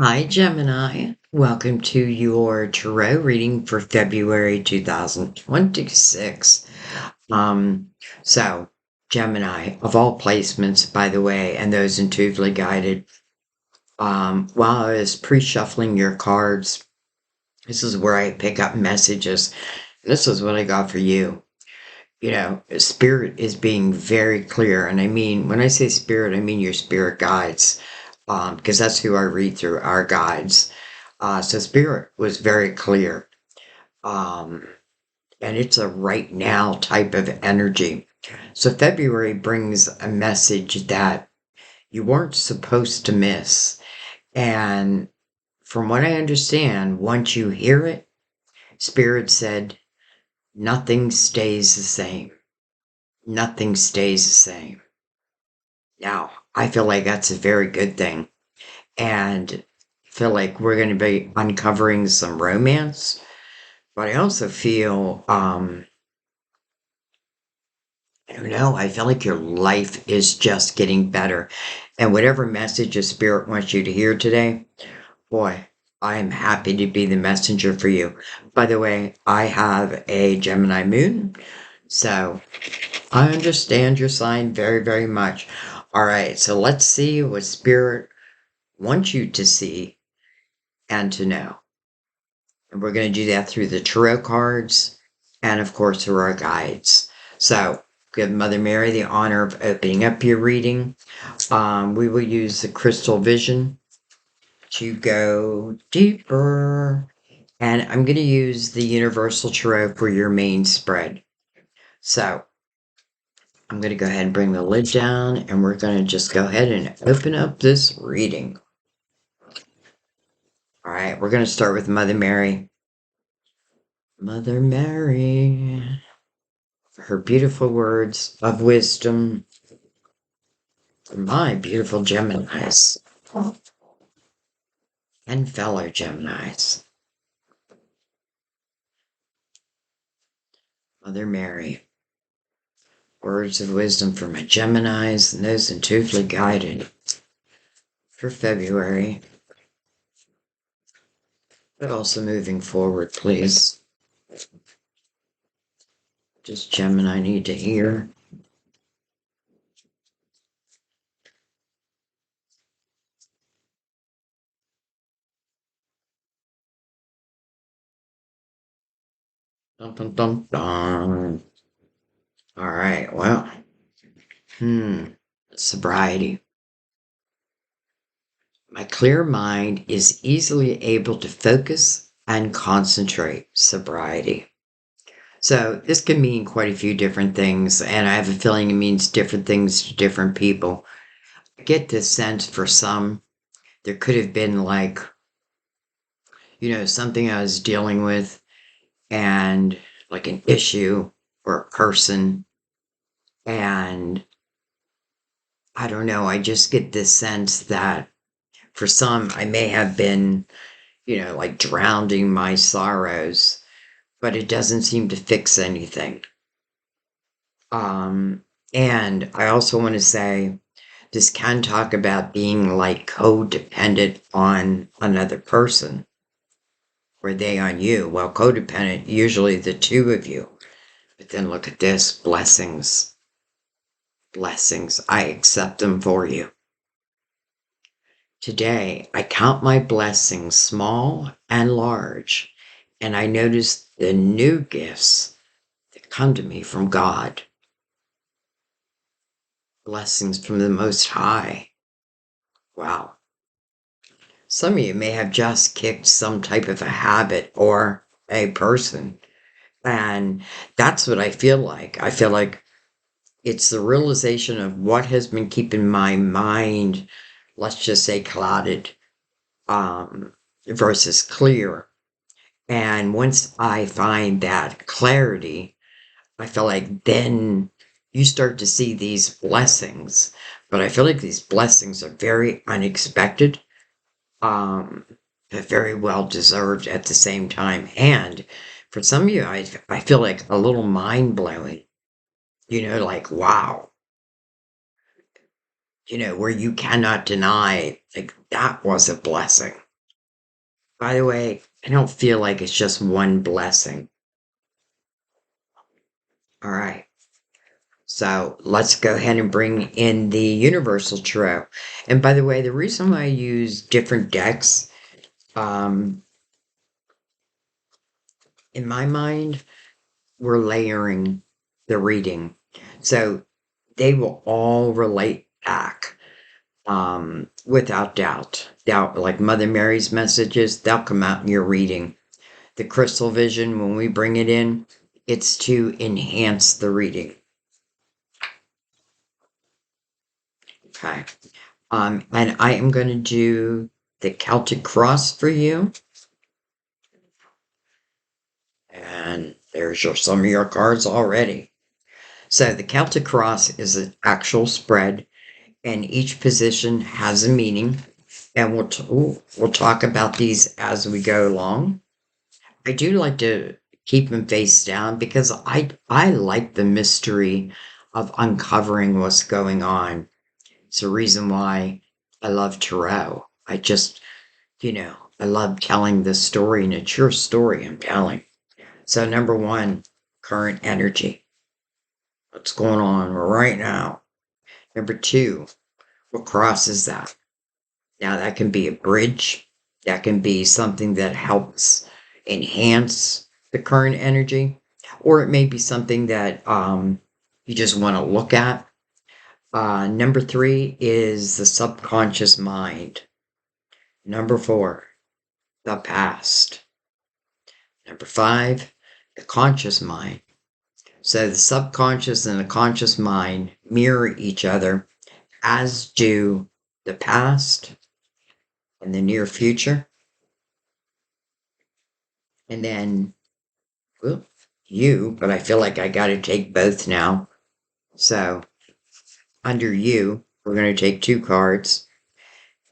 Hi, Gemini. Welcome to your tarot reading for February 2026. Um, so, Gemini, of all placements, by the way, and those intuitively guided, while I was pre-shuffling your cards, this is where I pick up messages. This is what I got for you. Spirit is being very clear. And I mean, when I say spirit, I mean your spirit guides, because that's who I read through, our guides. So spirit was very clear. Um, and it's a right now type of energy. So February brings a message that you weren't supposed to miss. And from what I understand, once you hear it, spirit said, nothing stays the same. Nothing stays the same. Now, I feel like that's a very good thing. And I feel like we're going to be uncovering some romance. But I also feel, I don't know, I feel like your life is just getting better. And whatever message a spirit wants you to hear today, boy, I am happy to be the messenger for you. By the way, I have a Gemini moon. So I understand your sign very, very much. All right, so let's see what spirit wants you to see and to know. And we're going to do that through the tarot cards and, of course, through our guides. So give Mother Mary the honor of opening up your reading. We will use the crystal vision to go deeper. And I'm going to use the universal tarot for your main spread. So I'm going to go ahead and bring the lid down, and we're going to just go ahead and open up this reading. All right, we're going to start with Mother Mary. Mother Mary, her beautiful words of wisdom for my beautiful Geminis and fellow Geminis. Mother Mary, words of wisdom for my Geminis and those intuitively guided for February, but also moving forward, please. Just Gemini need to hear. Dun, dun, dun, dun. All right, well, sobriety. My clear mind is easily able to focus and concentrate. Sobriety. So this can mean quite a few different things, and I have a feeling it means different things to different people. I get this sense for some, there could have been like, something I was dealing with and like an issue or a person. And I don't know, I just get this sense that for some, I may have been, like drowning my sorrows, but it doesn't seem to fix anything. Um, and I also want to say, this can talk about being like codependent on another person or they on you. Well, codependent, usually the two of you. But then look at this, blessings. Blessings. I accept them for you. Today, I count my blessings small and large, and I notice the new gifts that come to me from God. Blessings from the Most High. Wow. Some of you may have just kicked some type of a habit or a person. And that's what I feel like. I feel like it's the realization of what has been keeping my mind, let's just say, clouded, versus clear. And once I find that clarity, I feel like then you start to see these blessings. But I feel like these blessings are very unexpected, um, but very well deserved at the same time. And for some of you, I feel like a little mind blowing, like, wow, where you cannot deny, like, that was a blessing. By the way, I don't feel like it's just one blessing. All right. So let's go ahead and bring in the Universal Tarot. And by the way, the reason why I use different decks, um, in my mind, we're layering the reading. So they will all relate back, without doubt. Doubt, like Mother Mary's messages, they'll come out in your reading. The crystal vision, when we bring it in, it's to enhance the reading. Okay. And I am going to do the Celtic Cross for you. And there's some of your cards already. So the Celtic Cross is an actual spread, and each position has a meaning. And we'll talk about these as we go along. I do like to keep them face down because I like the mystery of uncovering what's going on. It's the reason why I love tarot. I love telling this story, and it's your story I'm telling. So, number one, current energy. What's going on right now? Number two, what crosses that? Now, that can be a bridge, that can be something that helps enhance the current energy, or it may be something that you just want to look at. Number three is the subconscious mind. Number four, the past. Number five, the conscious mind. So the subconscious and the conscious mind mirror each other, as do the past and the near future. And then, well, you, but I feel like I got to take both now. So under you, we're going to take two cards.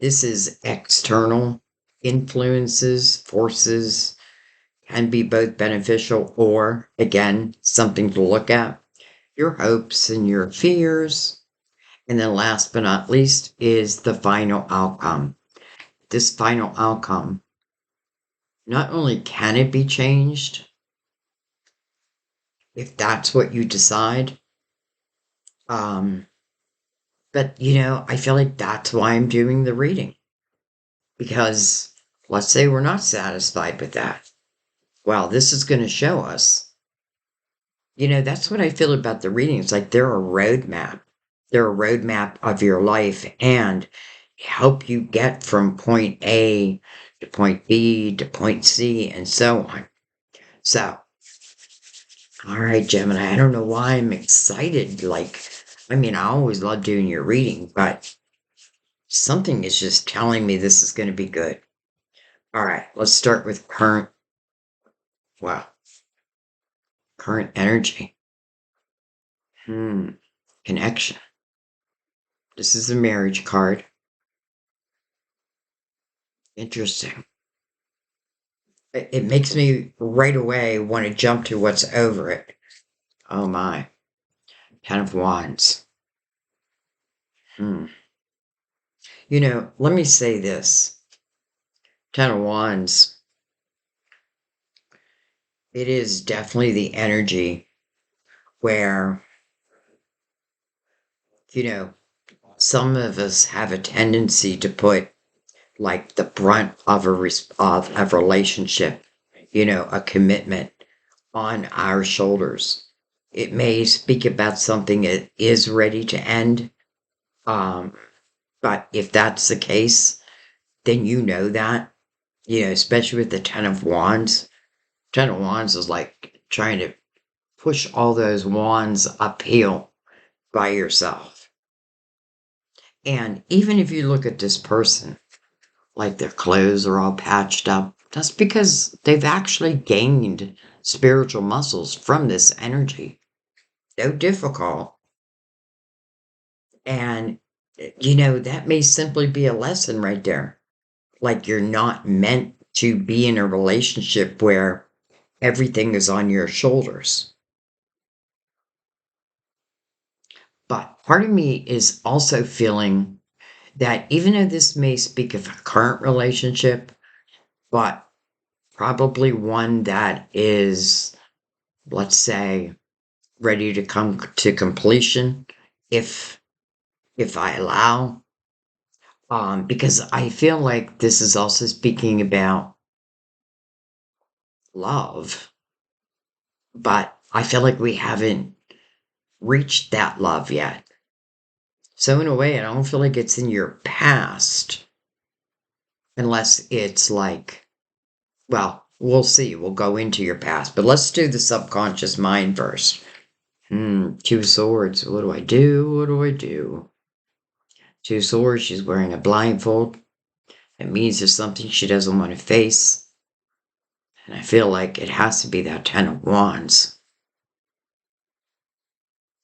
This is external influences, forces, can be both beneficial or, again, something to look at. Your hopes and your fears. And then last but not least is the final outcome. This final outcome, not only can it be changed, if that's what you decide, um, but I feel like that's why I'm doing the reading. Because let's say we're not satisfied with that. Well, this is going to show us. That's what I feel about the reading. It's like they're a roadmap. They're a roadmap of your life and help you get from point A to point B to point C and so on. So, all right, Gemini, I don't know why I'm excited. I always love doing your reading, but something is just telling me this is going to be good. All right, let's start with current energy. Connection. This is the marriage card. Interesting. It makes me right away want to jump to what's over it. Oh my. Ten of Wands. Let me say this. Ten of Wands. It is definitely the energy where, some of us have a tendency to put like the brunt of a relationship, a commitment on our shoulders. It may speak about something that is ready to end. But if that's the case, then that, especially with the Ten of Wands. Ten of Wands is like trying to push all those wands uphill by yourself. And even if you look at this person, like their clothes are all patched up, that's because they've actually gained spiritual muscles from this energy. So difficult. And, that may simply be a lesson right there. Like you're not meant to be in a relationship where everything is on your shoulders. But part of me is also feeling that even though this may speak of a current relationship, but probably one that is, let's say, ready to come to completion if I allow. Because I feel like this is also speaking about love, but I feel like we haven't reached that love yet. So in a way, I don't feel like it's in your past unless it's like, well, we'll see. We'll go into your past, but let's do the subconscious mind first. Two swords. What do I do? What do I do? Two swords. She's wearing a blindfold. It means there's something she doesn't want to face. And I feel like it has to be that Ten of Wands.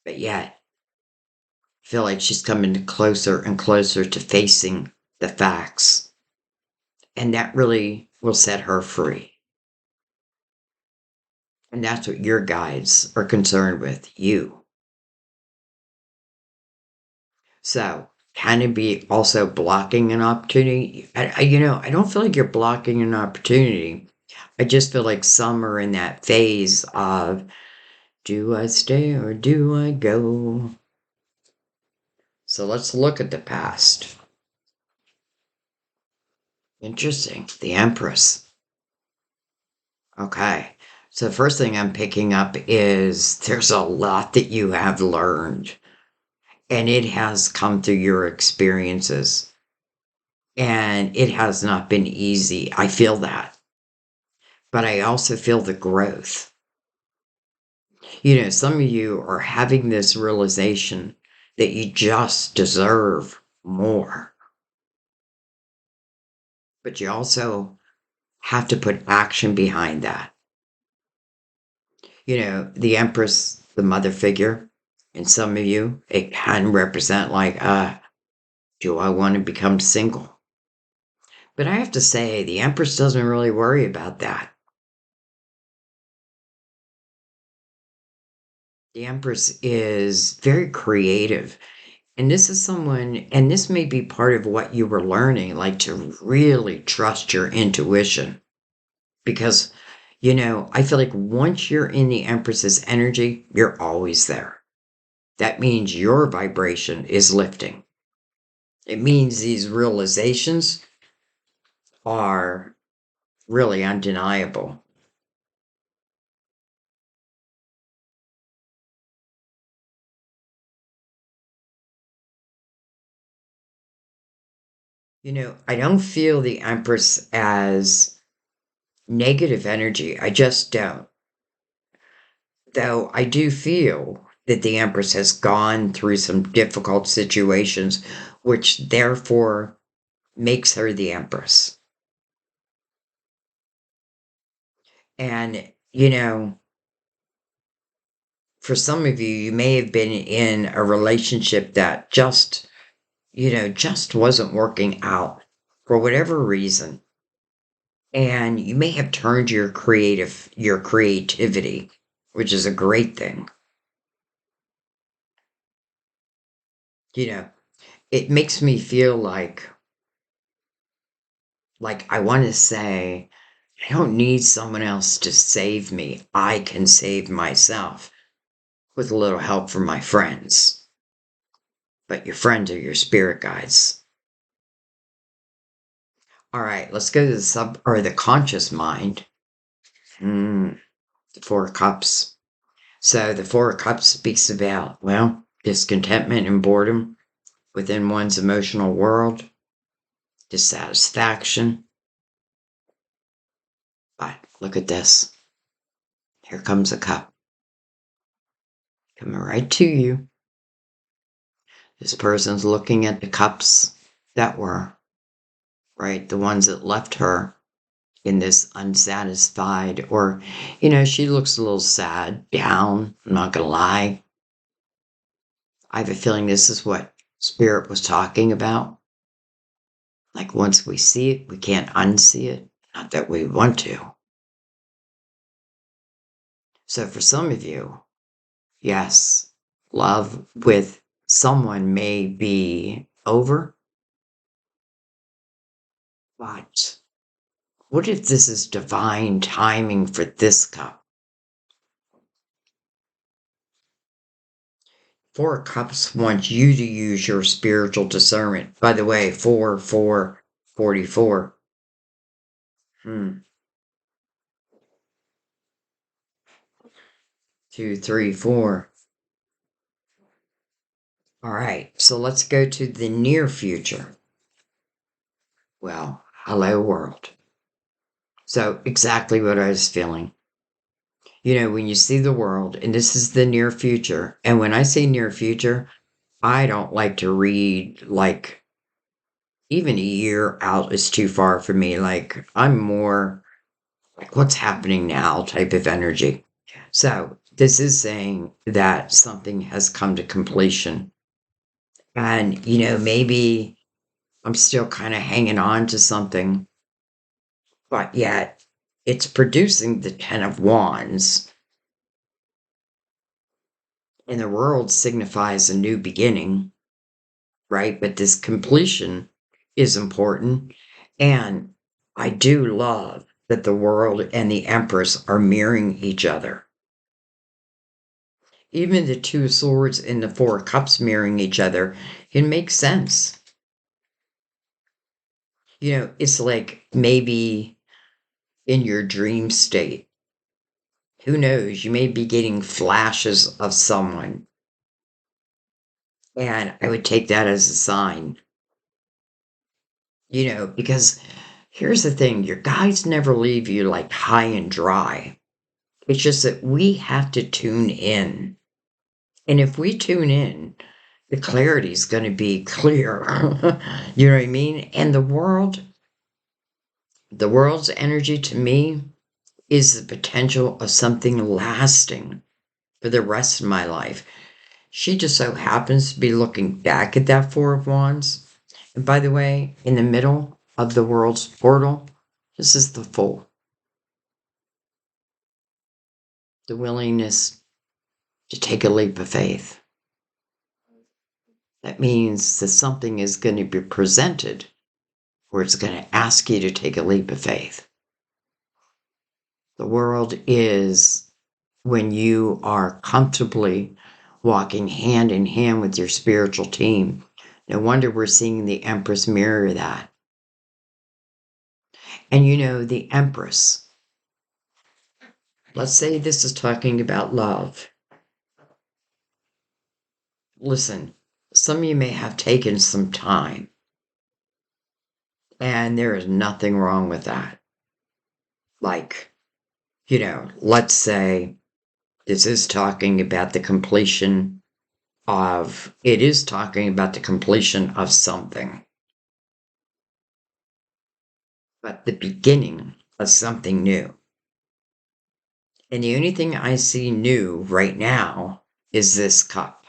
But yet, I feel like she's coming closer and closer to facing the facts. And that really will set her free. And that's what your guides are concerned with, you. So, can it be also blocking an opportunity? I don't feel like you're blocking an opportunity. I just feel like some are in that phase of, do I stay or do I go? So let's look at the past. Interesting. The Empress. Okay. So the first thing I'm picking up is there's a lot that you have learned, and it has come through your experiences. And it has not been easy. I feel that. But I also feel the growth. Some of you are having this realization that you just deserve more. But you also have to put action behind that. The Empress, the mother figure, and some of you, it can represent like, do I want to become single? But I have to say, the Empress doesn't really worry about that. The Empress is very creative. And this is someone, and this may be part of what you were learning, like to really trust your intuition. Because, I feel like once you're in the Empress's energy, you're always there. That means your vibration is lifting. It means these realizations are really undeniable. I don't feel the Empress as negative energy. I just don't. Though I do feel that the Empress has gone through some difficult situations, which therefore makes her the Empress. And, for some of you, you may have been in a relationship that just wasn't working out for whatever reason. And you may have turned your creativity, which is a great thing. You know, it makes me feel like I want to say, I don't need someone else to save me. I can save myself with a little help from my friends. But your friends are your spirit guides. All right, let's go to the conscious mind. The Four of Cups. So the Four of Cups speaks about, well, discontentment and boredom within one's emotional world, dissatisfaction. But look at this. Here comes a cup. Coming right to you. This person's looking at the cups that were, right, the ones that left her in this unsatisfied, or, she looks a little sad, down, I'm not gonna lie. I have a feeling this is what Spirit was talking about. Like once we see it, we can't unsee it. Not that we want to. So for some of you, yes, love with someone may be over, but What if this is divine timing for this cup? Four of Cups wants you to use your spiritual discernment. By the way, 44. Hmm. 2, 3, 4. All right, so let's go to the near future. Well, hello world. So exactly what I was feeling. When you see the world, and this is the near future, and when I say near future, I don't like to read like even a year out is too far for me. Like I'm more like what's happening now type of energy. So this is saying that something has come to completion. And, maybe I'm still kind of hanging on to something, but yet it's producing the Ten of Wands. And the world signifies a new beginning, right? But this completion is important. And I do love that the world and the Empress are mirroring each other. Even the Two Swords and the Four Cups mirroring each other, it makes sense. It's like maybe in your dream state, who knows, you may be getting flashes of someone. And I would take that as a sign, because here's the thing, your guides never leave you like high and dry. It's just that we have to tune in. And if we tune in, the clarity is going to be clear. You know what I mean? And the world's energy to me is the potential of something lasting for the rest of my life. She just so happens to be looking back at that Four of Wands. And by the way, in the middle of the world's portal, this is the Fool. The willingness to take a leap of faith. That means that something is going to be presented where it's going to ask you to take a leap of faith. The world is when you are comfortably walking hand in hand with your spiritual team. No wonder we're seeing the Empress mirror that. And the Empress, let's say this is talking about love. Listen, some of you may have taken some time, and there is nothing wrong with that. Like, let's say this is talking about the completion it is talking about the completion of something, but the beginning of something new. And the only thing I see new right now is this cup.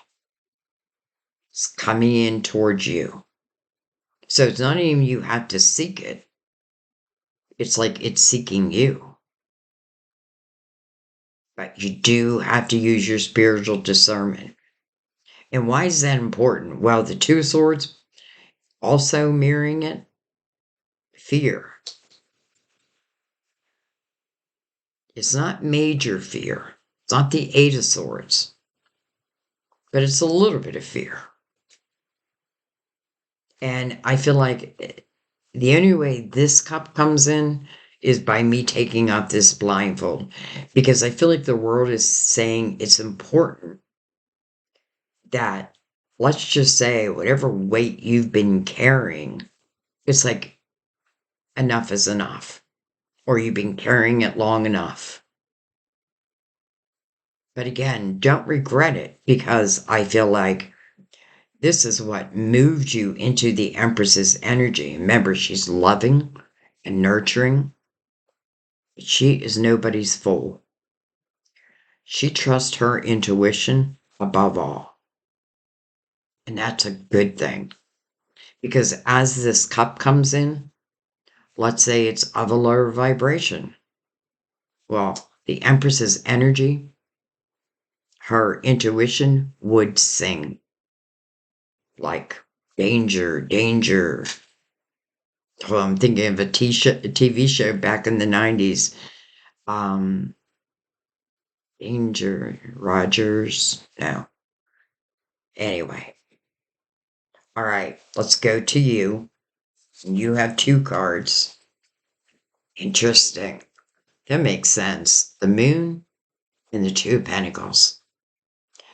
It's coming in towards you. So it's not even you have to seek it. It's like it's seeking you. But you do have to use your spiritual discernment. And why is that important? Well, the Two Swords also mirroring it. Fear. It's not major fear. It's not the Eight of Swords. But it's a little bit of fear. And I feel like the only way this cup comes in is by me taking off this blindfold. Because I feel like the world is saying it's important that, let's just say, whatever weight you've been carrying, it's like enough is enough. Or you've been carrying it long enough. But again, don't regret it, because I feel like this is what moved you into the Empress's energy. Remember, she's loving and nurturing. But she is nobody's fool. She trusts her intuition above all. And that's a good thing. Because as this cup comes in, let's say it's of a lower vibration. Well, the Empress's energy, her intuition would sing like danger, danger. Oh, I'm thinking of a TV show back in the 90s. Um, Danger Rogers. No. Anyway. All right. Let's go to you. You have two cards. Interesting. That makes sense. The moon and the two of pentacles.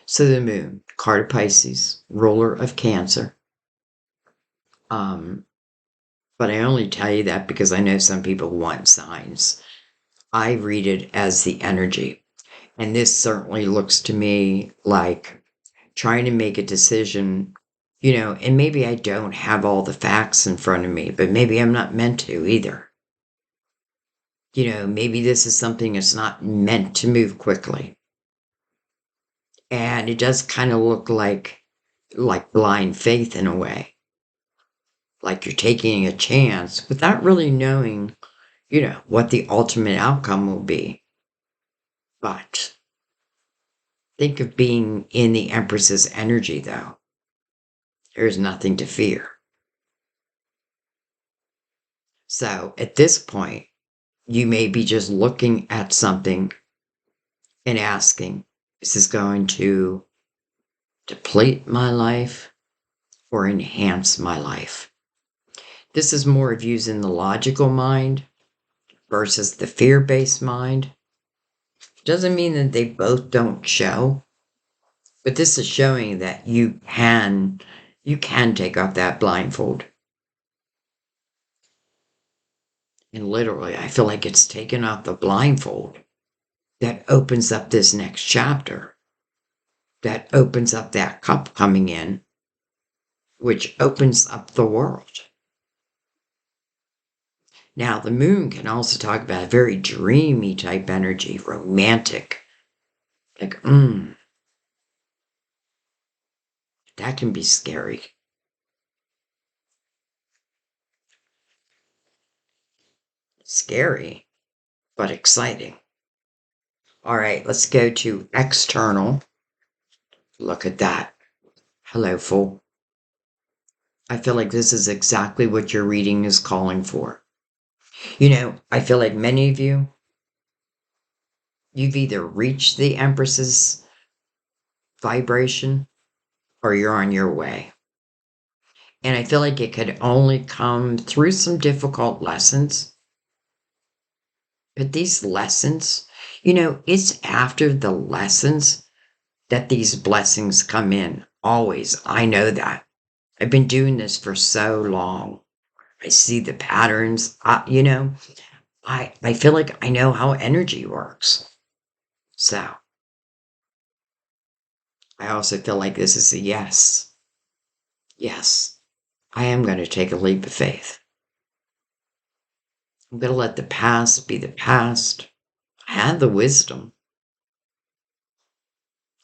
So the moon, card of Pisces, ruler of Cancer. Um, but I only tell you that because I know some people want signs. I read it as the energy. And this certainly looks to me like trying to make a decision, and maybe I don't have all the facts in front of me, but maybe I'm not meant to either. Maybe this is something that's not meant to move quickly. And it does kind of look like blind faith in a way. Like you're taking a chance without really knowing, what the ultimate outcome will be. But think of being in the Empress's energy, though. There's nothing to fear. So at this point, you may be just looking at something and asking, is this going to deplete my life or enhance my life? This is more of using the logical mind versus the fear-based mind. Doesn't mean that they both don't show, but this is showing that you can take off that blindfold. And literally, I feel like it's taken off the blindfold that opens up this next chapter, that opens up that cup coming in, which opens up the world. Now, the moon can also talk about a very dreamy type energy, romantic. Like, that can be scary. Scary, but exciting. All right, let's go to external. Look at that. Hello, Fool. I feel like this is exactly what your reading is calling for. I feel like many of you've either reached the Empress's vibration or you're on your way. And I feel like it could only come through some difficult lessons. But these lessons, it's after the lessons that these blessings come in. Always. I know that. I've been doing this for so long. I see the patterns. I feel like I know how energy works. So I also feel like this is a yes. Yes, I am going to take a leap of faith. I'm going to let the past be the past. I have the wisdom.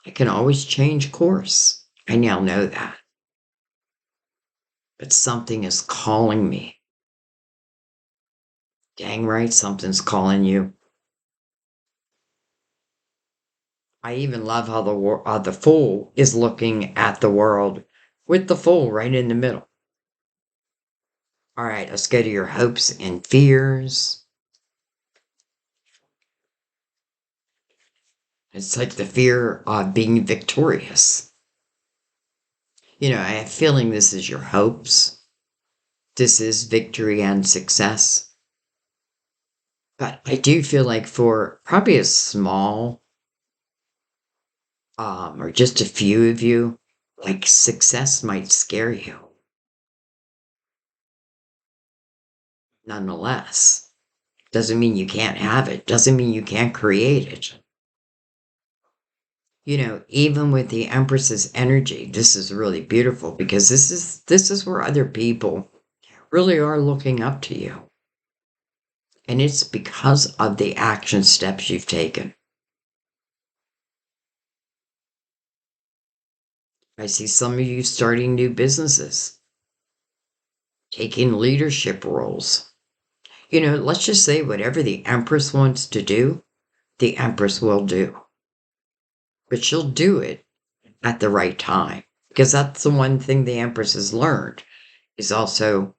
I can always change course. I now know that. But something is calling me. Dang right, something's calling you. I even love how the Fool is looking at the world with the Fool right in the middle. All right, let's go to your hopes and fears. It's like the fear of being victorious. I have a feeling this is your hopes. This is victory and success. But I do feel like for probably a small, or just a few of you, like success might scare you. Nonetheless, doesn't mean you can't have it. Doesn't mean you can't create it. Even with the Empress's energy, this is really beautiful because this is where other people really are looking up to you. And it's because of the action steps you've taken. I see some of you starting new businesses, taking leadership roles. Let's just say whatever the Empress wants to do, the Empress will do. But she'll do it at the right time. Because that's the one thing the Empress has learned, is also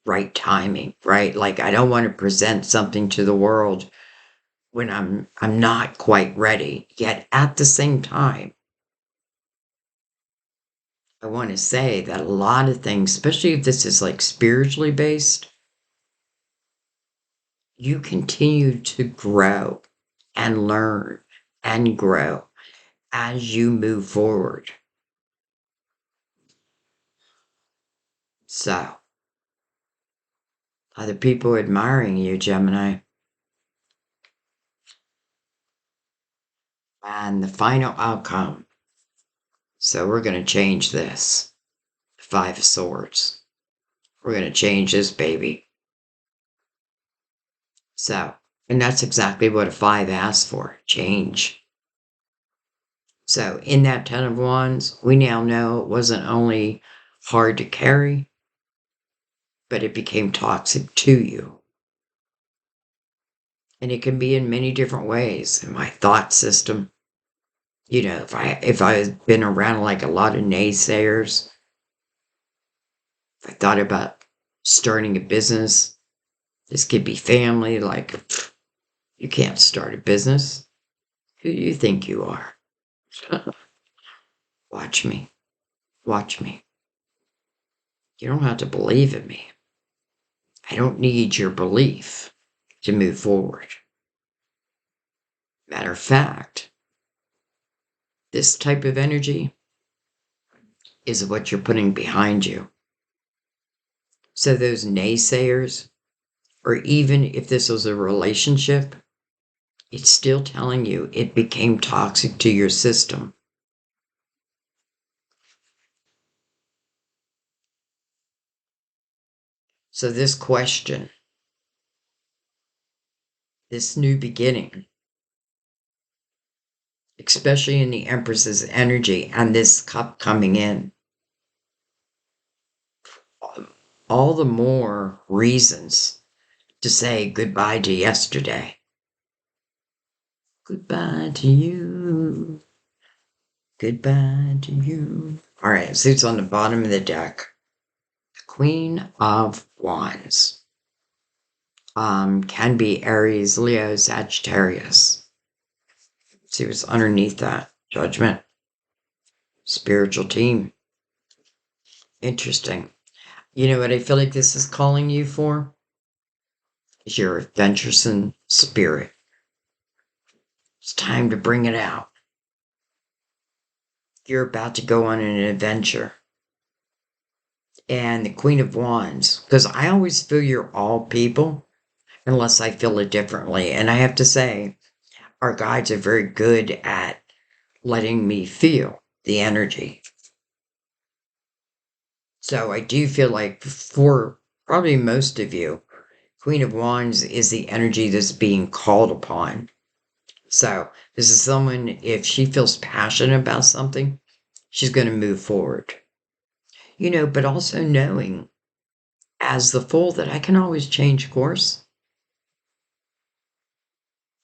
right timing, right? Like I don't want to present something to the world when I'm not quite ready. Yet at the same time, I want to say that a lot of things, especially if this is like spiritually based, you continue to grow and learn and grow as you move forward. So, other people admiring you, Gemini. And the final outcome. So, we're going to change this. Five of Swords. We're going to change this baby. So, and that's exactly what a five asks for, change. So, in that Ten of Wands, we now know it wasn't only hard to carry, but it became toxic to you. And it can be in many different ways. In my thought system, you know, if I had been around like a lot of naysayers, if I thought about starting a business, this could be family, like, you can't start a business. Who do you think you are? Watch me. Watch me. You don't have to believe in me. I don't need your belief to move forward. Matter of fact, this type of energy is what you're putting behind you. So those naysayers, or even if this was a relationship, it's still telling you it became toxic to your system. So this question, this new beginning, especially in the Empress's energy and this cup coming in, all the more reasons to say goodbye to yesterday. Goodbye to you. Goodbye to you. All right, so it's on the bottom of the deck. The Queen of Wands. Can be Aries, Leo, Sagittarius. See what's underneath that. Judgment. Spiritual team. Interesting. You know what I feel like this is calling you for? Is your adventuresome spirit. It's time to bring it out. You're about to go on an adventure. And the Queen of Wands, because I always feel you're all people, unless I feel it differently. And I have to say, our guides are very good at letting me feel the energy. So I do feel like for probably most of you, Queen of Wands is the energy that's being called upon. So this is someone, if she feels passionate about something, she's going to move forward. You know, but also knowing as the Fool that I can always change course.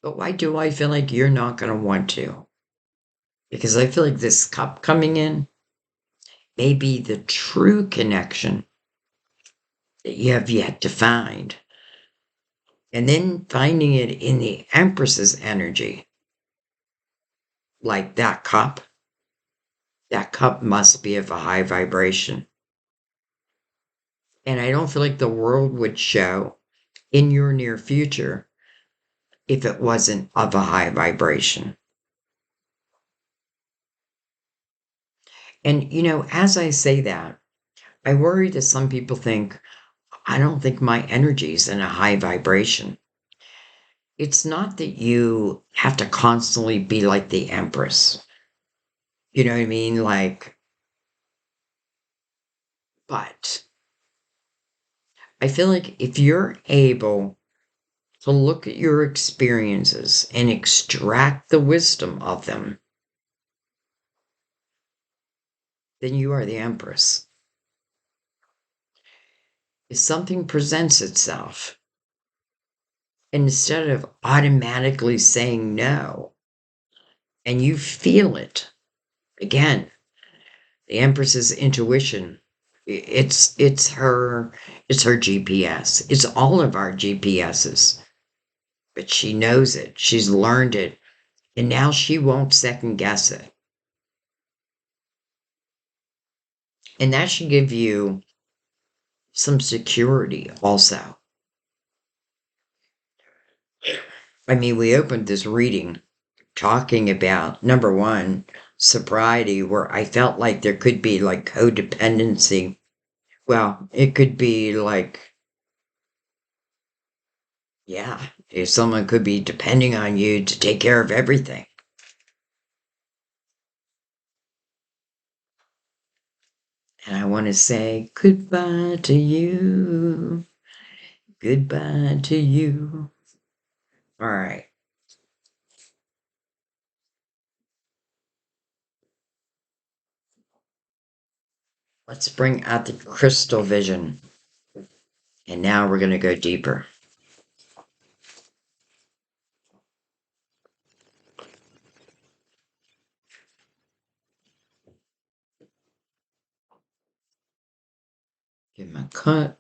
But why do I feel like you're not going to want to? Because I feel like this cup coming in may be the true connection that you have yet to find. And then finding it in the Empress's energy, like that cup must be of a high vibration. And I don't feel like the world would show in your near future if it wasn't of a high vibration. And, you know, as I say that, I worry that some people think, I don't think my energy is in a high vibration. It's not that you have to constantly be like the Empress. You know what I mean? Like, but I feel like if you're able to look at your experiences and extract the wisdom of them, then you are the Empress. If something presents itself, and instead of automatically saying no, and you feel it, again, the Empress's intuition It's her GPS. It's all of our GPSs. But she knows it. She's learned it. And now she won't second guess it. And that should give you some security also. I mean, we opened this reading talking about number one, sobriety, where I felt like there could be like codependency. Well, it could be like, yeah, if someone could be depending on you to take care of everything. And I want to say goodbye to you. Goodbye to you. All right. Let's bring out the crystal vision. And now we're going to go deeper. Give him a cut.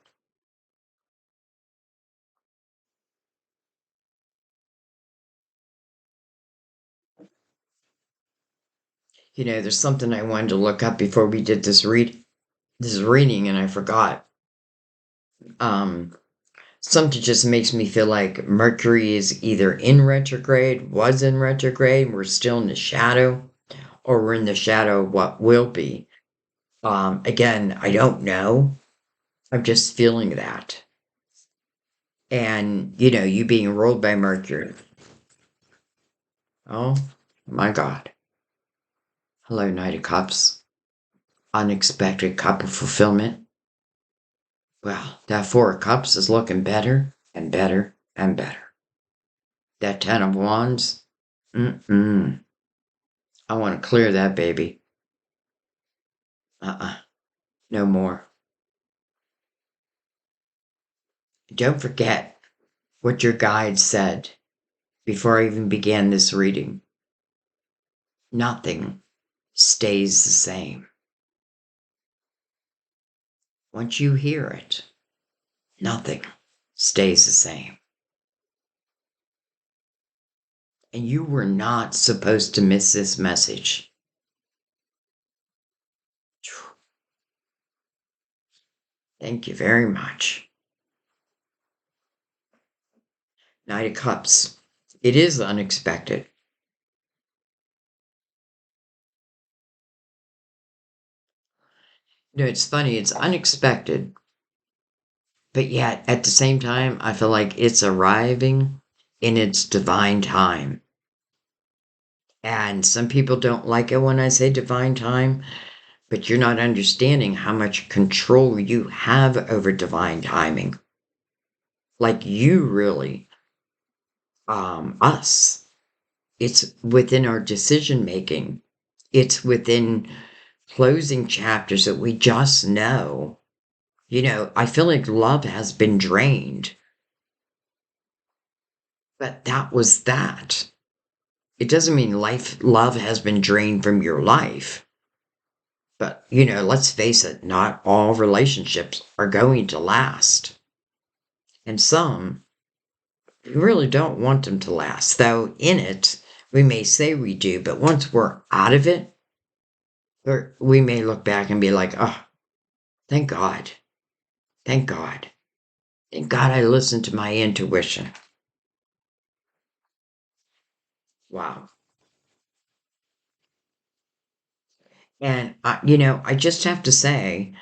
You know, there's something I wanted to look up before we did this reading, and I forgot. Something just makes me feel like Mercury is either in retrograde, was in retrograde, we're still in the shadow, or we're in the shadow of what will be. Again, I don't know. I'm just feeling that. And, you know, you being ruled by Mercury. Oh my God. Hello, Knight of Cups. Unexpected cup of fulfillment. Well, that Four of Cups is looking better and better and better. That Ten of Wands, I want to clear that baby. No more. Don't forget what your guide said before I even began this reading. Nothing stays the same. Once you hear it, nothing stays the same. And you were not supposed to miss this message. Thank you very much. Knight of Cups. It is unexpected. You know, it's funny, it's unexpected, but yet at the same time, I feel like it's arriving in its divine time. And some people don't like it when I say divine time, but you're not understanding how much control you have over divine timing. Like you really, us. It's within our decision making. It's within closing chapters that we just know. You know, I feel like love has been drained. But that was that. It doesn't mean love has been drained from your life. But, you know, let's face it, not all relationships are going to last. And some, we really don't want them to last. Though in it, we may say we do, but once we're out of it, we may look back and be like, oh, thank God. Thank God. Thank God I listened to my intuition. Wow. And, you know, I just have to say,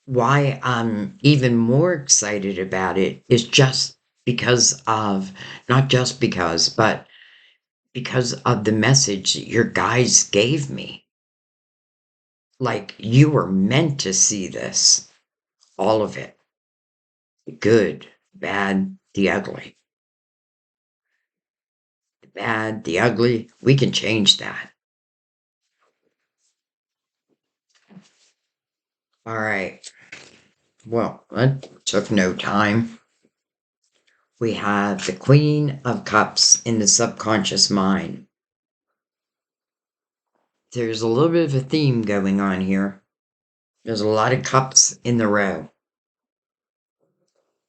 why I'm even more excited about it is just because of, not just because, but because of the message that your guides gave me. Like, you were meant to see this, all of it. The good, bad, the ugly. The bad, the ugly, we can change that. All right. Well, that took no time. We have the Queen of Cups in the subconscious mind. There's a little bit of a theme going on here. There's a lot of cups in the row.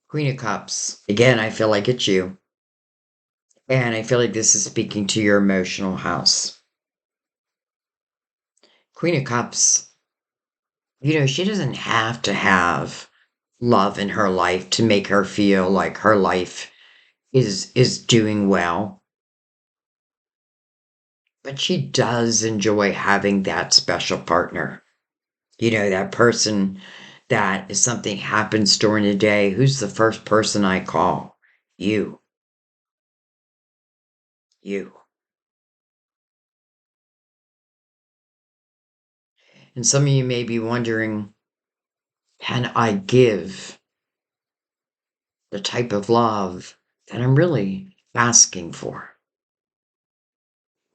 Queen of Cups. Again, I feel like it's you. And I feel like this is speaking to your emotional house. Queen of Cups, she doesn't have to have love in her life to make her feel like her life is doing well. But she does enjoy having that special partner. That person that if something happens during the day, who's the first person I call? You. You. And some of you may be wondering, can I give the type of love that I'm really asking for?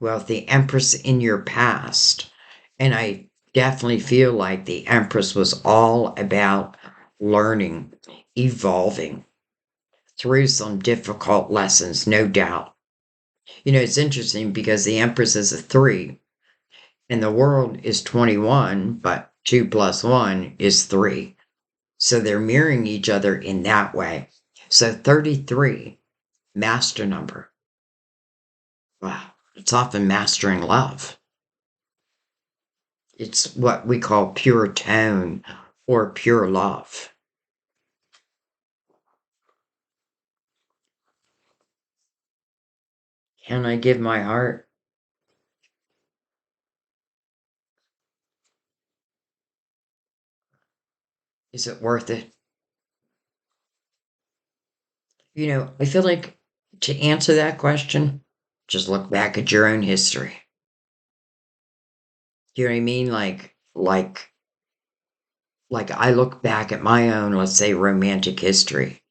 Well, the Empress in your past, and I definitely feel like the Empress was all about learning, evolving through some difficult lessons, no doubt. It's interesting because the Empress is a 3 and the world is 21, but 2 plus 1 is 3. So they're mirroring each other in that way. So 33, master number. Wow, it's often mastering love. It's what we call pure tone or pure love. Can I give my heart? Is it worth it? I feel like to answer that question, just look back at your own history. You know what I mean? Like I look back at my own, let's say, romantic history.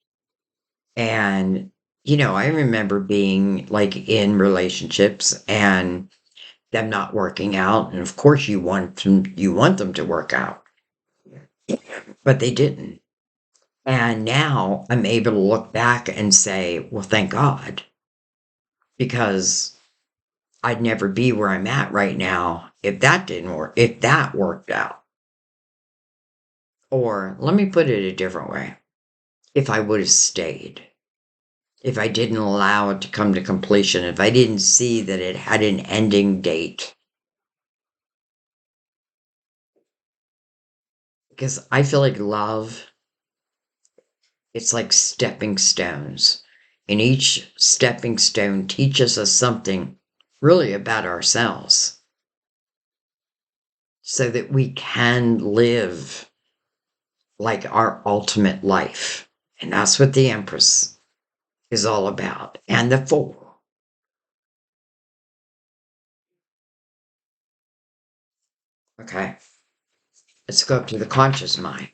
And, I remember being like in relationships and them not working out. And of course you want them to work out, but they didn't. And now I'm able to look back and say, well, thank God, because I'd never be where I'm at right now if that didn't work, if that worked out. Or let me put it a different way. If I would have stayed, if I didn't allow it to come to completion, if I didn't see that it had an ending date. Because I feel like love, it's like stepping stones. And each stepping stone teaches us something really about ourselves so that we can live like our ultimate life. And that's what the Empress is all about. And the Fool. Okay, let's go up to the conscious mind.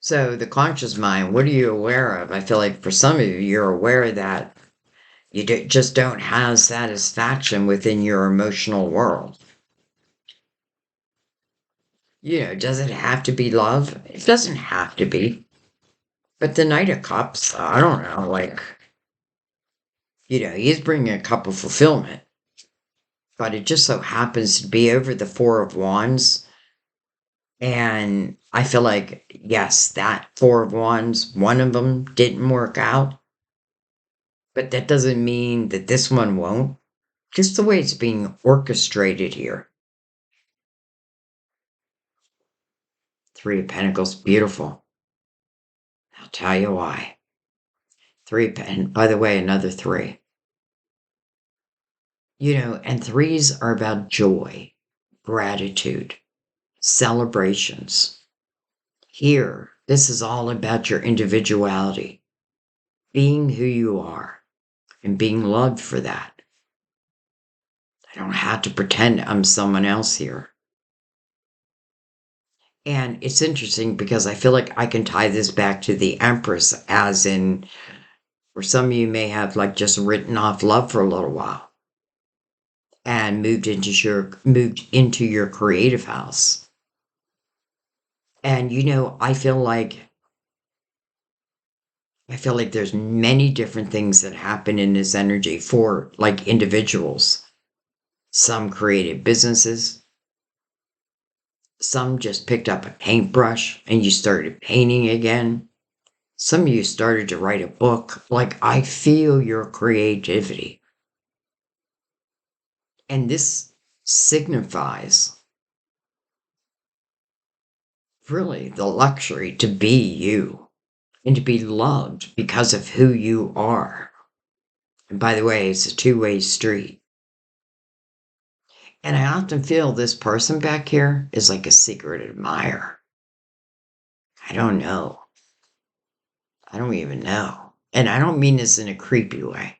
So, the conscious mind, what are you aware of? I feel like for some of you, you're aware that just don't have satisfaction within your emotional world. Does it have to be love? It doesn't have to be. But the Knight of Cups, I don't know, he's bringing a cup of fulfillment. But it just so happens to be over the Four of Wands. And I feel like, yes, that Four of Wands, one of them didn't work out. But that doesn't mean that this one won't. Just the way it's being orchestrated here. Three of Pentacles, beautiful. I'll tell you why. And by the way, another 3. And 3s are about joy, gratitude, celebrations. Here, this is all about your individuality, being who you are, and being loved for that. I don't have to pretend I'm someone else here. And it's interesting because I feel like I can tie this back to the Empress, as in, where some of you may have like just written off love for a little while and moved into your creative house. And I feel like there's many different things that happen in this energy for like individuals. Some created businesses, Some just picked up a paintbrush and you started painting again. Some of you started to write a book. Like, I feel your creativity. And this signifies really the luxury to be you and to be loved because of who you are. And by the way, it's a two-way street. And I often feel this person back here is like a secret admirer. I don't know. I don't even know. And I don't mean this in a creepy way.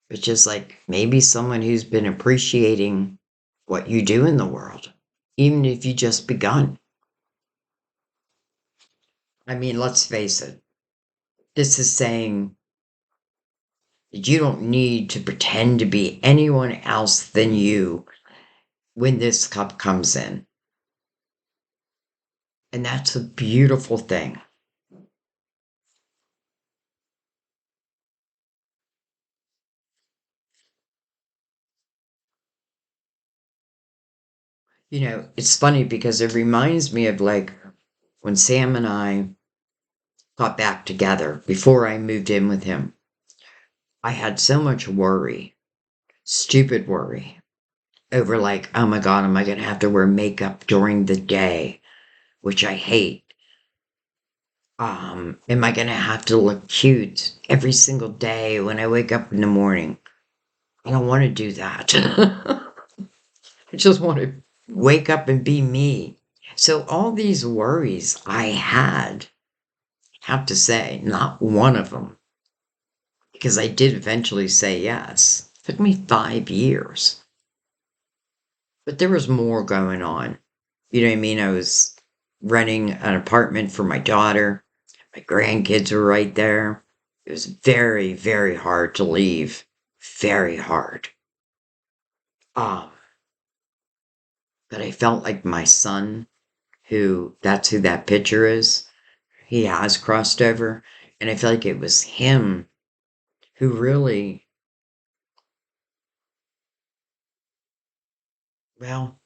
It's just like maybe someone who's been appreciating what you do in the world, even if you just begun. I mean, let's face it. This is saying that you don't need to pretend to be anyone else than you when this cup comes in. And that's a beautiful thing. You know, it's funny because it reminds me of like when Sam and I got back together before I moved in with him. I had so much worry, stupid worry, over like, oh my God, am I going to have to wear makeup during the day, which I hate? Am I going to have to look cute every single day when I wake up in the morning? I don't want to do that. I just want to wake up and be me. So all these worries I had, have to say, not one of them, because I did eventually say yes. It took me 5 years. But there was more going on. You know what I mean? I was renting an apartment for my daughter. My grandkids were right there. It was very, very hard to leave. Very hard. Um, but I felt like my son, that's who that picture is, he has crossed over. And I feel like it was him who really, well,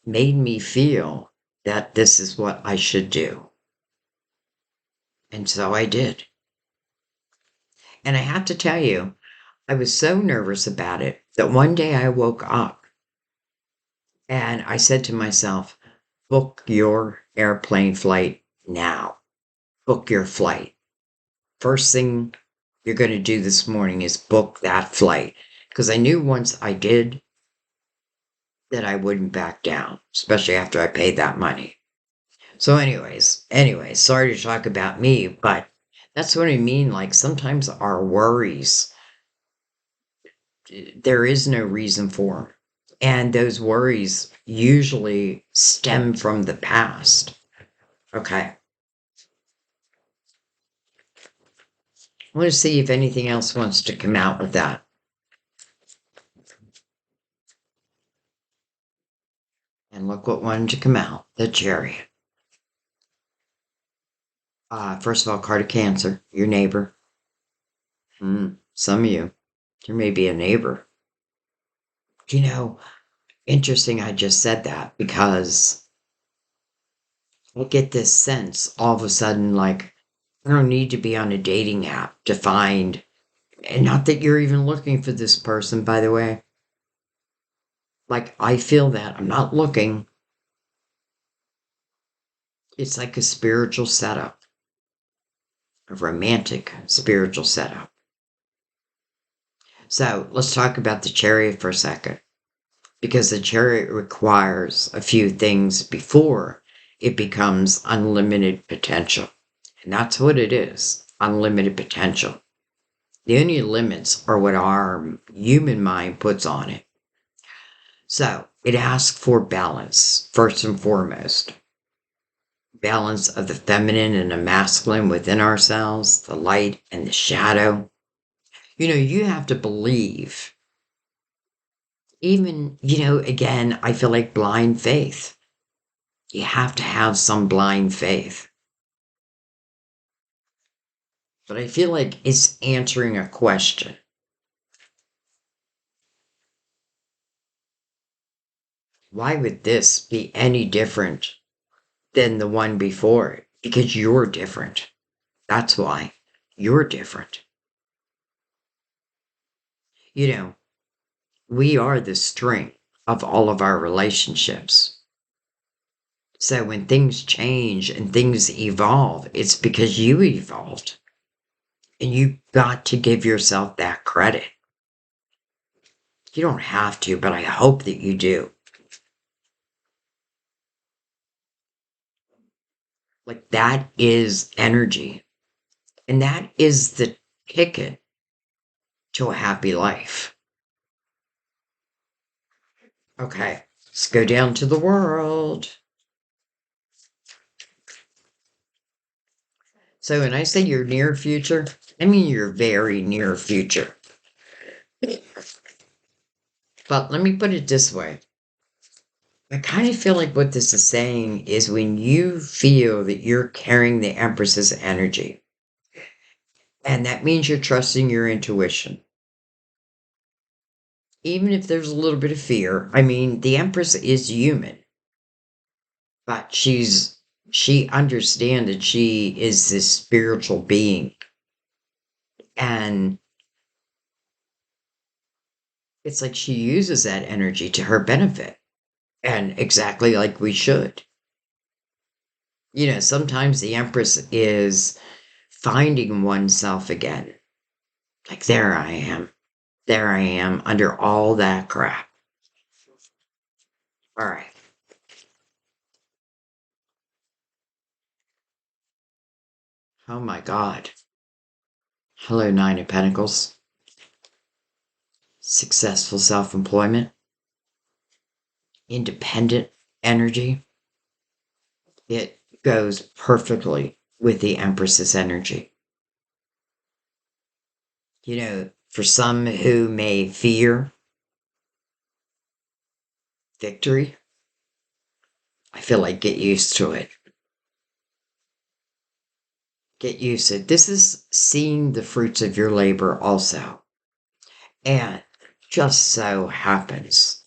made me feel that this is what I should do. And so I did. And I have to tell you, I was so nervous about it that one day I woke up and I said to myself, book your airplane flight now. Book your flight. First thing you're going to do this morning is book that flight. Because I knew once I did that I wouldn't back down, especially after I paid that money. So, anyways, sorry to talk about me, but that's what I mean. Like sometimes our worries, there is no reason for them. And those worries usually stem from the past. Okay. I want to see if anything else wants to come out with that. And look what wanted to come out. The Chariot. First of all, card of Cancer, your neighbor. Some of you. There may be a neighbor. You know, interesting I just said that because I get this sense all of a sudden like I don't need to be on a dating app to find, and not that you're even looking for this person, by the way. Like, I feel that I'm not looking. It's like a spiritual setup, a romantic spiritual setup. So let's talk about the Chariot for a second, because the Chariot requires a few things before it becomes unlimited potential. And that's what it is, unlimited potential. The only limits are what our human mind puts on it. So it asks for balance, first and foremost. Balance of the feminine and the masculine within ourselves, the light and the shadow. You know, you have to believe. Even, again, I feel like blind faith. You have to have some blind faith. But I feel like it's answering a question. Why would this be any different than the one before it? Because you're different. That's why. You're different. You know, we are the string of all of our relationships. So when things change and things evolve, it's because you evolved. And you got to give yourself that credit. You don't have to, but I hope that you do. Like, that is energy. And that is the ticket to a happy life. Okay, let's go down to the world. So when I say your near future, I mean your very near future. But let me put it this way. I kind of feel like what this is saying is when you feel that you're carrying the Empress's energy, and that means you're trusting your intuition. Even if there's a little bit of fear, I mean, the Empress is human, but she understands that she is this spiritual being. And it's like she uses that energy to her benefit. And exactly like we should. You know, sometimes the Empress is finding oneself again. Like, there I am. There I am under all that crap. All right. Oh my God. Hello, Nine of Pentacles. Successful self employment, independent energy. It goes perfectly with the Empress's energy. You know, for some who may fear victory, I feel like get used to it. Get used to it. This is seeing the fruits of your labor also. And just so happens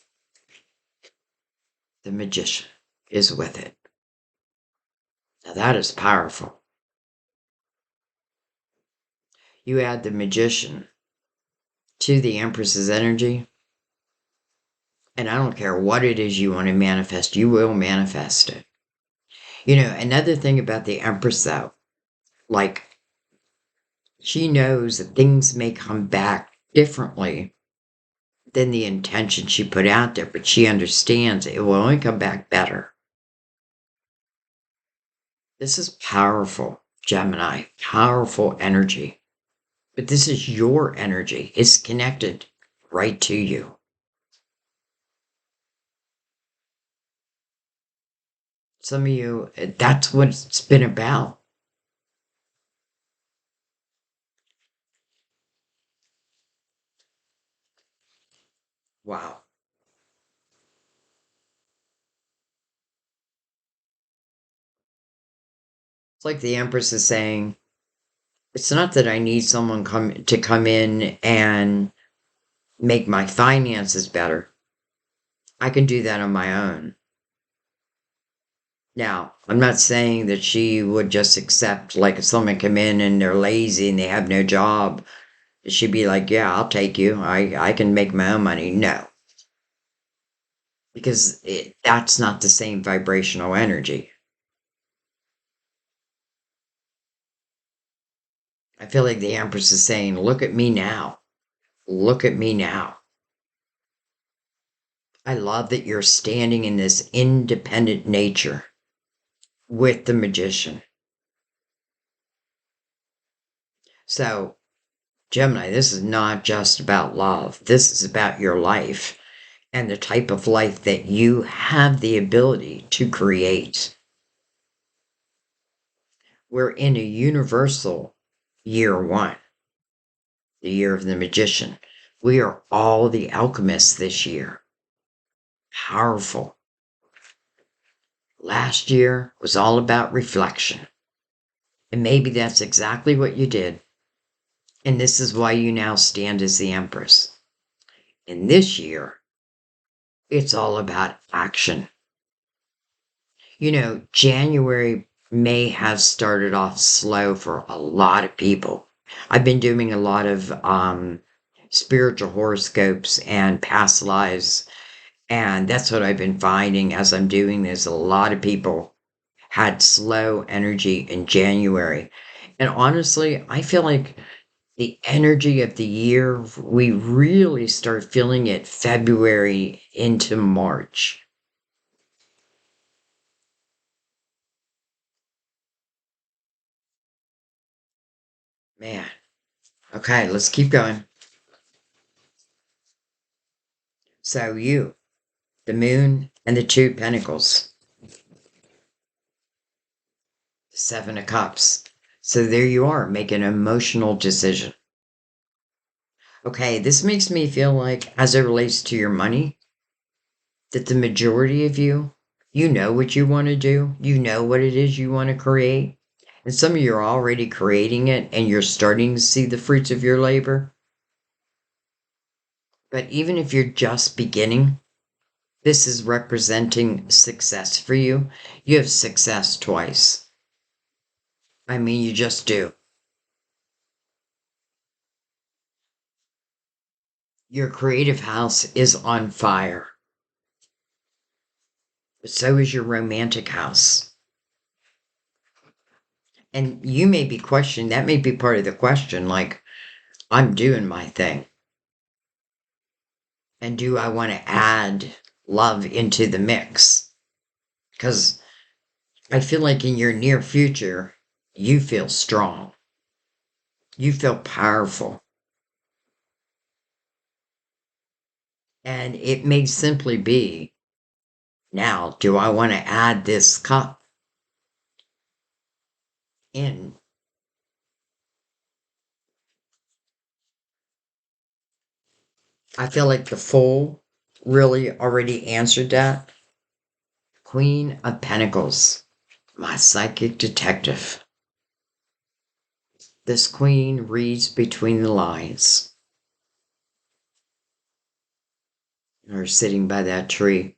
the Magician is with it. Now that is powerful. You add the Magician to the Empress's energy, and I don't care what it is you want to manifest, you will manifest it. You know, another thing about the Empress, though, like, she knows that things may come back differently than the intention she put out there, but she understands it will only come back better. This is powerful, Gemini, powerful energy. But this is your energy. It's connected right to you. Some of you, that's what it's been about. Wow. It's like the Empress is saying, it's not that I need someone to come in and make my finances better. I can do that on my own. Now, I'm not saying that she would just accept, like, if someone come in and they're lazy and they have no job, she'd be like, yeah, I'll take you. I can make my own money. No, because that's not the same vibrational energy. I feel like the Empress is saying, look at me now. Look at me now. I love that you're standing in this independent nature with the Magician. So, Gemini, this is not just about love. This is about your life and the type of life that you have the ability to create. We're in a universal year one, the year of the Magician. We are all the alchemists this year. Powerful. Last year was all about reflection. And maybe that's exactly what you did. And this is why you now stand as the Empress. And this year, It's all about action. January may have started off slow for a lot of people. I've been doing a lot of spiritual horoscopes and past lives, and that's what I've been finding as I'm doing this. A lot of people had slow energy in January. And honestly, I feel like the energy of the year, we really start feeling it February into March. Man. Okay, let's keep going. So the moon and the two pentacles, the seven of cups. So there you are, make an emotional decision. Okay, this makes me feel like, as it relates to your money, that the majority of you know what you want to do, you know what it is you want to create. And some of you are already creating it and you're starting to see the fruits of your labor. But even if you're just beginning, this is representing success for you. You have success twice. I mean, you just do. Your creative house is on fire, but so is your romantic house. And you may be questioning, that may be part of the question, like, I'm doing my thing. And do I want to add love into the mix? Because I feel like in your near future, you feel strong, you feel powerful. And it may simply be, now, do I want to add this cup in? I feel like the Fool really already answered that. Queen of Pentacles, my psychic detective. This queen reads between the lines. Or sitting by that tree.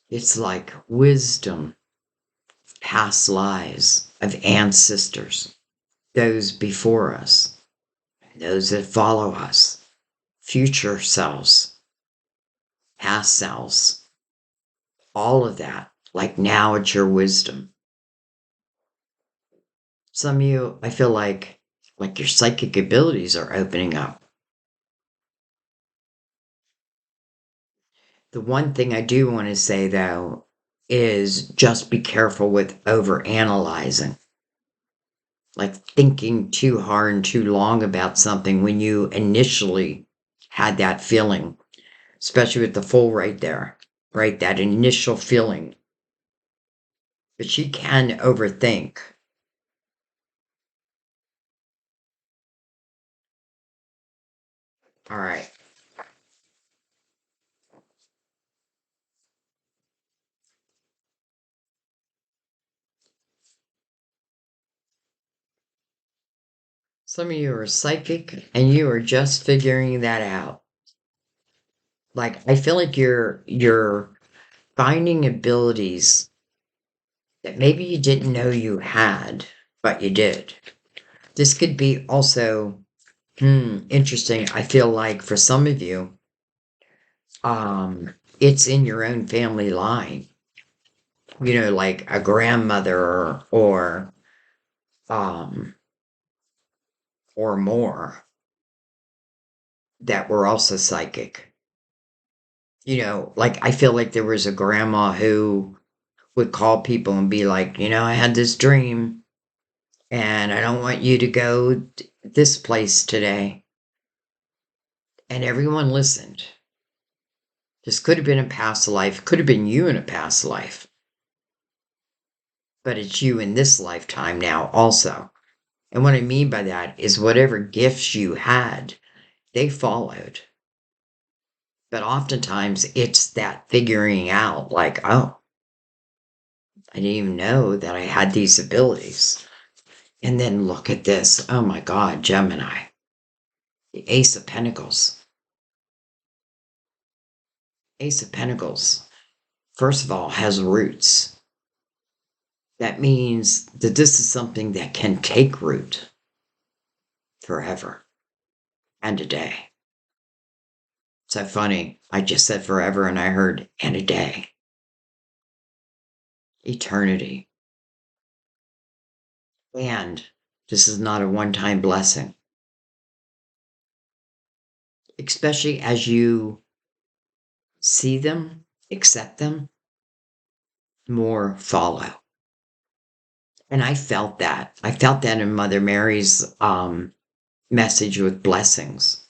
It's like wisdom, past lives of ancestors, those before us, those that follow us, future selves, past selves, all of that. Like now it's your wisdom. Some of you, I feel like your psychic abilities are opening up. The one thing I do want to say though is just be careful with over analyzing, like thinking too hard and too long about something when you initially had that feeling, especially with the Fool right there, right? That initial feeling. But you can overthink. All right. Some of you are psychic and you are just figuring that out. Like I feel like you're finding abilities that maybe you didn't know you had, but you did. This could be also interesting. I feel like for some of you, it's in your own family line. Like a grandmother um or more that were also psychic. Like I feel like there was a grandma who would call people and be like, I had this dream and I don't want you to go this place today. And everyone listened. This could have been a past life, could have been you in a past life, but it's you in this lifetime now also. And what I mean by that is whatever gifts you had, they followed. But oftentimes it's that figuring out, like, oh, I didn't even know that I had these abilities. And then look at this. Oh my God, Gemini, the Ace of Pentacles. Ace of Pentacles, first of all, has roots. That means that this is something that can take root forever and a day. So funny. I just said forever and I heard and a day. Eternity. And this is not a one-time blessing. Especially as you see them, accept them, more follow. And I felt that. I felt that in Mother Mary's message with blessings.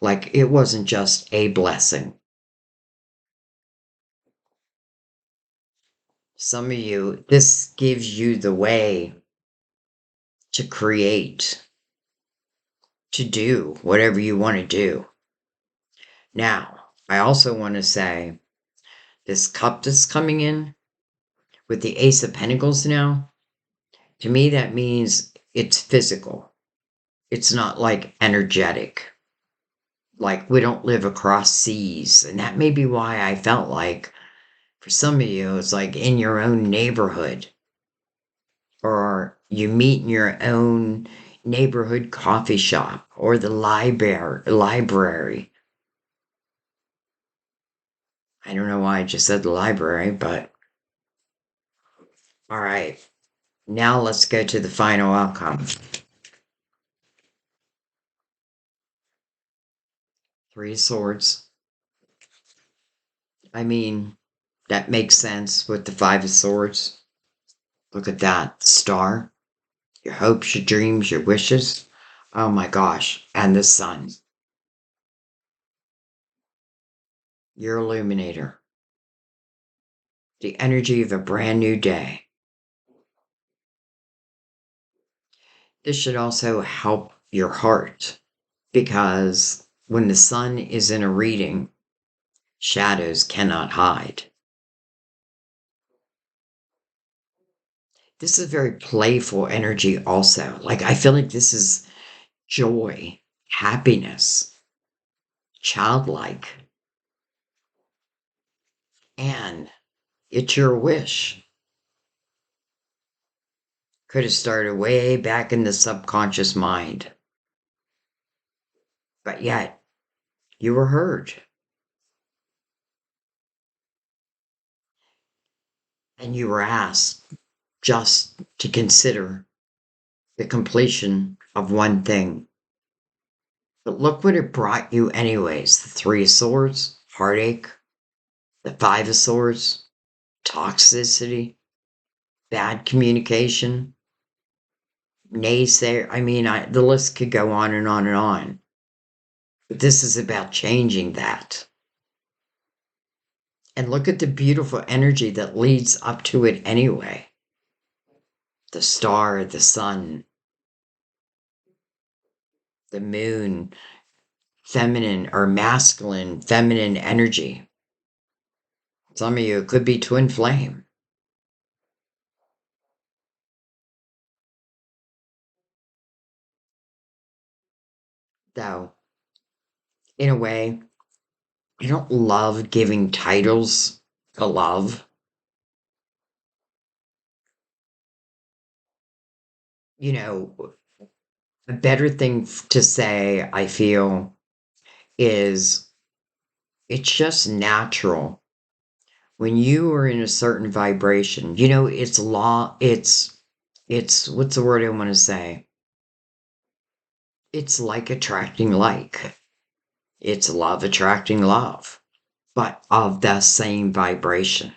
Like it wasn't just a blessing. Some of you, this gives you the way to create, to do whatever you want to do. Now, I also want to say this cup that's coming in with the Ace of Pentacles now, to me, that means it's physical. It's not like energetic. Like we don't live across seas. And that may be why I felt like for some of you, it's like in your own neighborhood, or you meet in your own neighborhood coffee shop or the library. I don't know why I just said the library, but all right. Now let's go to the final outcome. Three of Swords. I mean, that makes sense with the Five of Swords. Look at that. The star. Your hopes, your dreams, your wishes. Oh my gosh. And the sun. Your illuminator. The energy of a brand new day. This should also help your heart because when the sun is in a reading, shadows cannot hide. This is very playful energy also. Like I feel like this is joy, happiness, childlike. And it's your wish. Could have started way back in the subconscious mind. But yet, you were heard. And you were asked just to consider the completion of one thing. But look what it brought you anyways. The Three of Swords, heartache, the Five of Swords, toxicity, bad communication, naysayer. I mean, the list could go on and on and on. But this is about changing that. And look at the beautiful energy that leads up to it anyway. The star, the sun, the moon, feminine or masculine, feminine energy. Some of you, it could be twin flame. Though, in a way, I don't love giving titles to love. You know, a better thing to say, I feel, is it's just natural. When you are in a certain vibration, it's what's the word I want to say? It's like attracting like. It's love attracting love, but of the same vibration.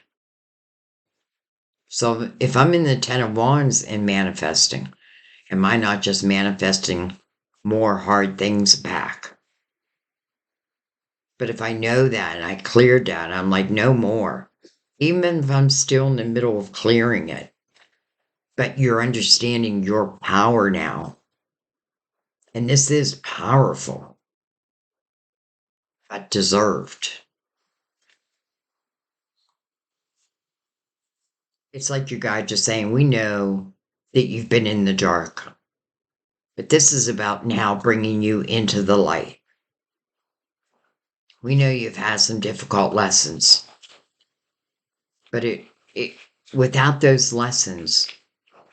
So if I'm in the Ten of Wands and manifesting, am I not just manifesting more hard things back? But if I know that and I cleared that, I'm like, no more. Even if I'm still in the middle of clearing it, but you're understanding your power now. And this is powerful, but deserved. It's like your guide just saying, we know that you've been in the dark, but this is about now bringing you into the light. We know you've had some difficult lessons, but it without those lessons,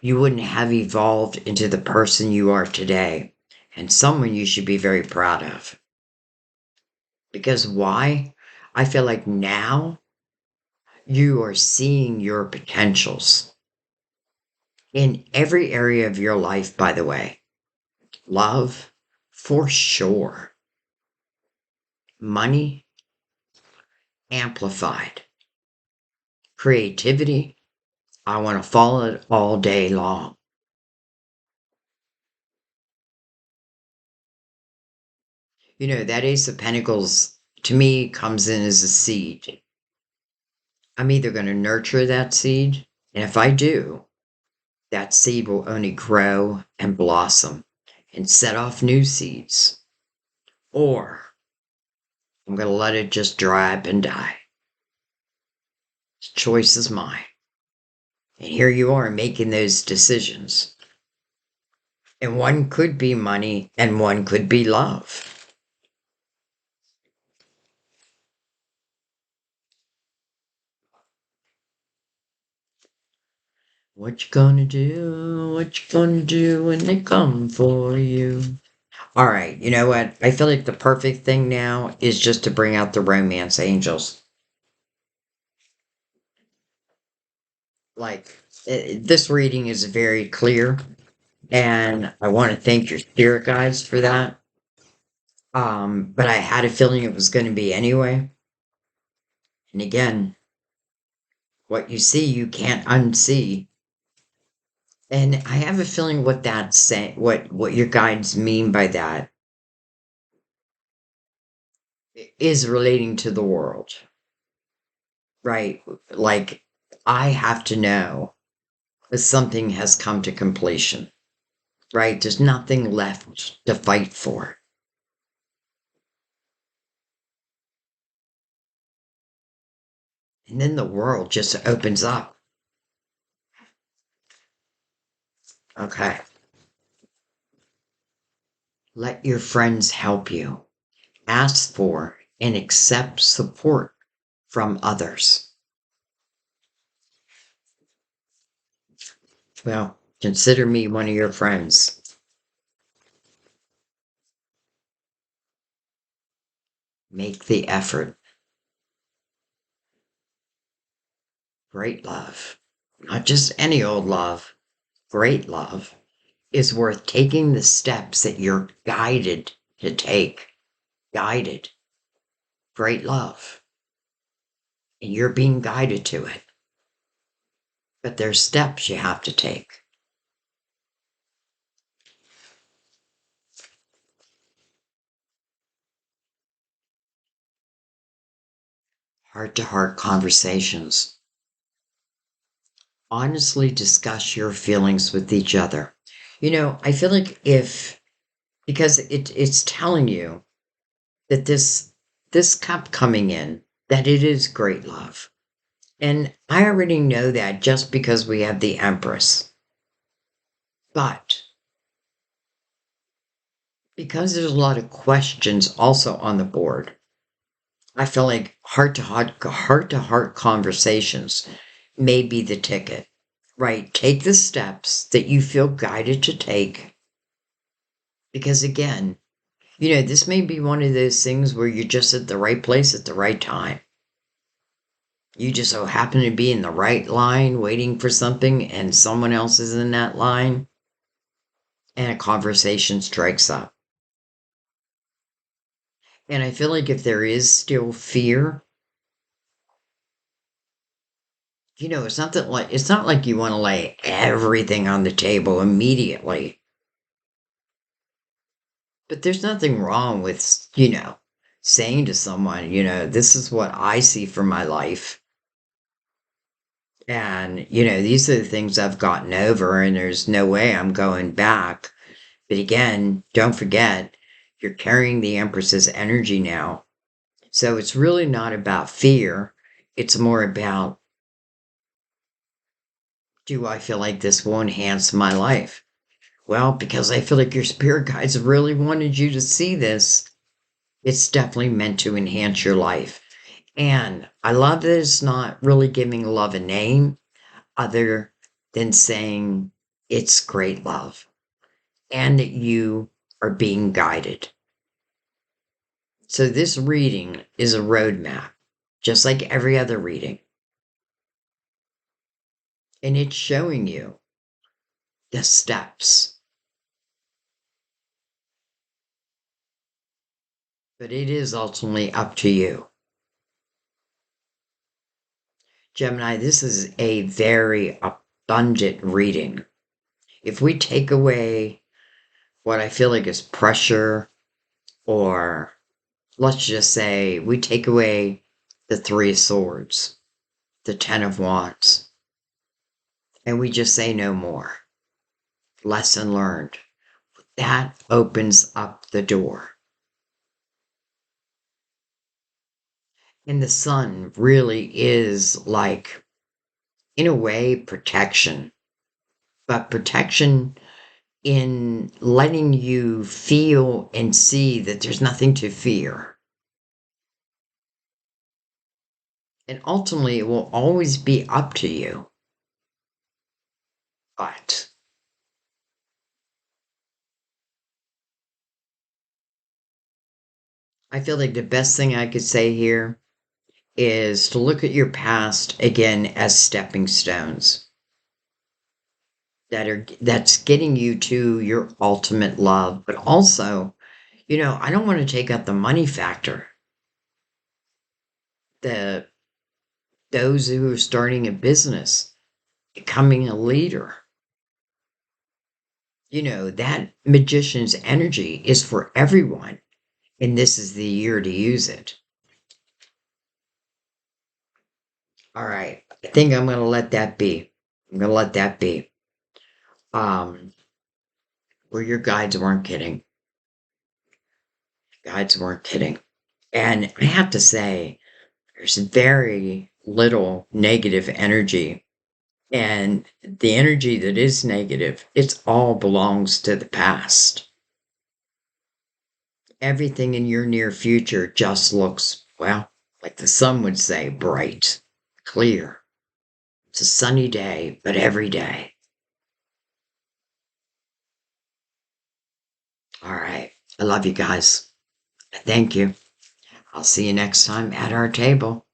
you wouldn't have evolved into the person you are today, and someone you should be very proud of. Because why? I feel like now you are seeing your potentials in every area of your life, by the way. Love, for sure. Money, amplified. Creativity, I want to follow it all day long. That Ace of Pentacles to me comes in as a seed. I'm either going to nurture that seed, and if I do, that seed will only grow and blossom and set off new seeds. Or I'm going to let it just dry up and die. The choice is mine. And here you are making those decisions. And one could be money and one could be love. What you gonna do? What you gonna do when they come for you? All right, you know what? I feel like the perfect thing now is just to bring out the romance angels. Like, this reading is very clear, and I want to thank your spirit guides for that. But I had a feeling it was going to be anyway. And again, what you see, you can't unsee. And I have a feeling what that's saying, what your guides mean by that is relating to the world, right? Like, I have to know that something has come to completion, right? There's nothing left to fight for. And then the world just opens up. Okay. Let your friends help you. Ask for and accept support from others. Well, consider me one of your friends. Make the effort. Great love, not just any old love, great love is worth taking the steps that you're guided to take. Guided. Great love. And you're being guided to it. But there's steps you have to take. Heart to heart conversations. Honestly discuss your feelings with each other. I feel like because it's telling you that this cup coming in, that it is great love. And I already know that just because we have the Empress. But because there's a lot of questions also on the board, I feel like heart to heart conversations may be the ticket, right? Take the steps that you feel guided to take. Because again, this may be one of those things where you're just at the right place at the right time. You just so happen to be in the right line waiting for something, and someone else is in that line, and a conversation strikes up. And I feel like if there is still fear, it's not like you want to lay everything on the table immediately. But there's nothing wrong with, saying to someone, this is what I see for my life. And, these are the things I've gotten over, and there's no way I'm going back. But again, don't forget, you're carrying the Empress's energy now. So it's really not about fear. It's more about, do I feel like this will enhance my life? Well, because I feel like your spirit guides really wanted you to see this. It's definitely meant to enhance your life. And I love that it's not really giving love a name other than saying it's great love and that you are being guided. So this reading is a roadmap, just like every other reading. And it's showing you the steps. But it is ultimately up to you. Gemini, this is a very abundant reading. If we take away what I feel like is pressure, or let's just say we take away the Three of Swords, the Ten of Wands, and we just say no more. Lesson learned. That opens up the door. And the sun really is like, in a way, protection. But protection in letting you feel and see that there's nothing to fear. And ultimately, it will always be up to you. But I feel like the best thing I could say here is to look at your past again as stepping stones that's getting you to your ultimate love. But also, I don't want to take out the money factor. The those who are starting a business, becoming a leader, that magician's energy is for everyone, and this is the year to use it. All right, I think I'm going to let that be. I'm going to let that be. Um, where your guides weren't kidding. Guides weren't kidding. And I have to say, there's very little negative energy. And the energy that is negative, it all belongs to the past. Everything in your near future just looks, well, like the sun would say, bright, clear. It's a sunny day, but every day. All right. I love you guys. Thank you. I'll see you next time at our table.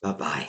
Bye bye.